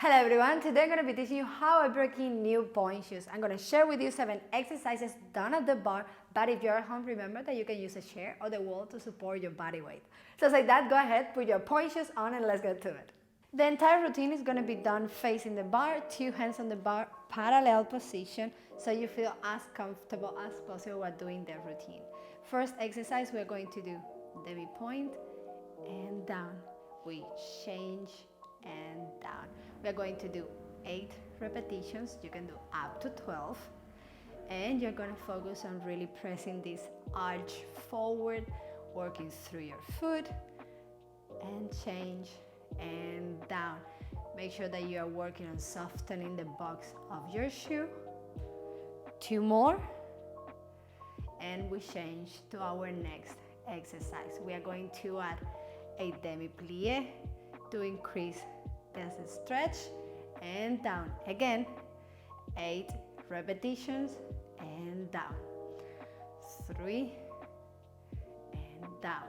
Hello everyone, today I'm going to be teaching you how I break in new point shoes. I'm going to share with you 7 exercises done at the bar, but if you're at home, remember that you can use a chair or the wall to support your body weight. So like that, go ahead, put your point shoes on and let's get to it. The entire routine is going to be done facing the bar, 2 hands on the bar, parallel position, so you feel as comfortable as possible while doing the routine. First exercise, we're going to do demi-point and down. We change and down. We're going to do 8 repetitions. You can do up to 12. And you're going to focus on really pressing this arch forward, working through your foot, and change and down. Make sure that you are working on softening the box of your shoe. 2 more. And we change to our next exercise. We are going to add a demi-plie to increase this stretch and down. Again, 8 repetitions and down. 3 and down.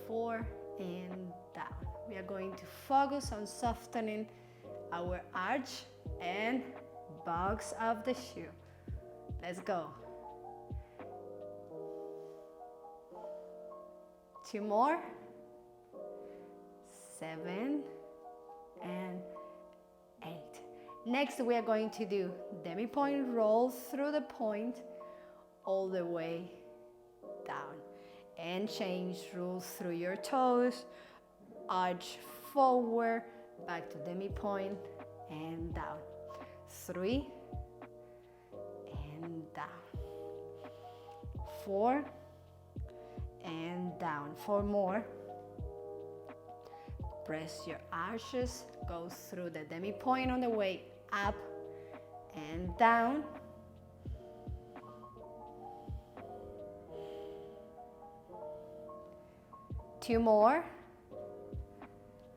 4 and down. We are going to focus on softening our arch and box of the shoe. Let's go. 2 more. 7 and 8. Next, we are going to do demi-point roll through the point all the way down and change, roll through your toes, arch forward, back to demi-point and down. 3 and down. 4 and down. 4 more. Press your arches, go through the demi-point on the way up and down. 2 more.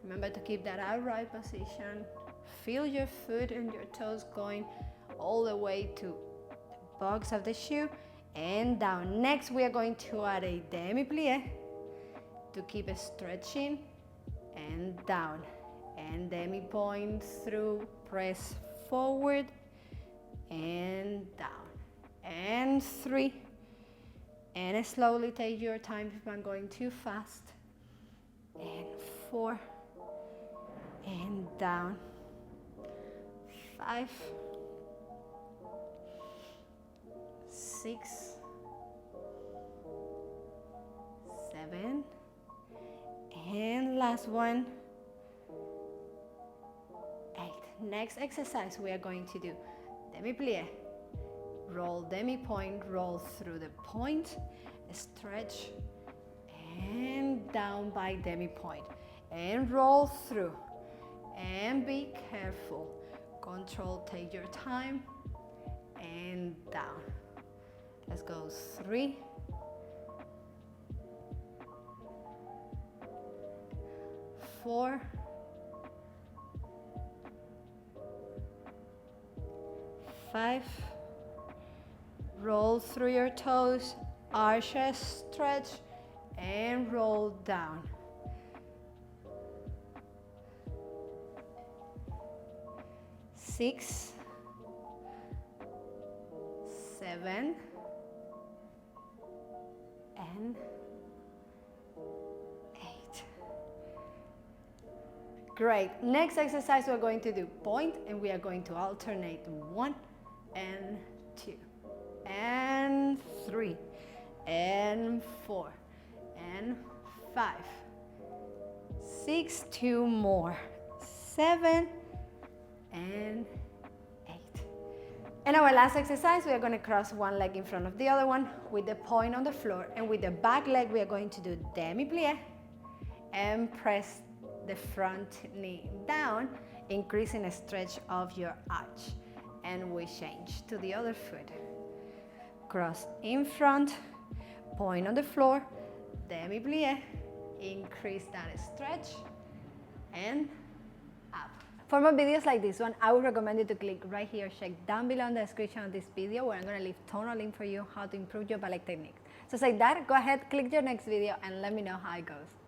Remember to keep that upright position. Feel your foot and your toes going all the way to the box of the shoe and down. Next, we are going to add a demi-plie to keep stretching and down, and demi-point through, press forward and down, and 3, and slowly take your time if I'm going too fast, and 4 and down, 5, 6, 7, and last one, 8. Next exercise, we are going to do demi-plie, roll demi-point, roll through the point, stretch, and down by demi-point, and roll through, and be careful, control, take your time, and down. Let's go. 3, 4, 5, roll through your toes, arches, stretch, and roll down. 6, 7, and 8. Great. Next exercise, we're going to do point, and we are going to alternate 1 and 2 and 3 and 4 and 5, 6, 2 more, 7 and 8. And our last exercise, we are going to cross one leg in front of the other one with the point on the floor, and with the back leg we are going to do demi-plie and press the front knee down, increasing a stretch of your arch. And we change to the other foot. Cross in front, point on the floor, demi-plie, increase that stretch, and up. For more videos like this one, I would recommend you to click right here, check down below in the description of this video where I'm going to leave a ton of link for you how to improve your ballet technique. So like that, go ahead, click your next video and let me know how it goes.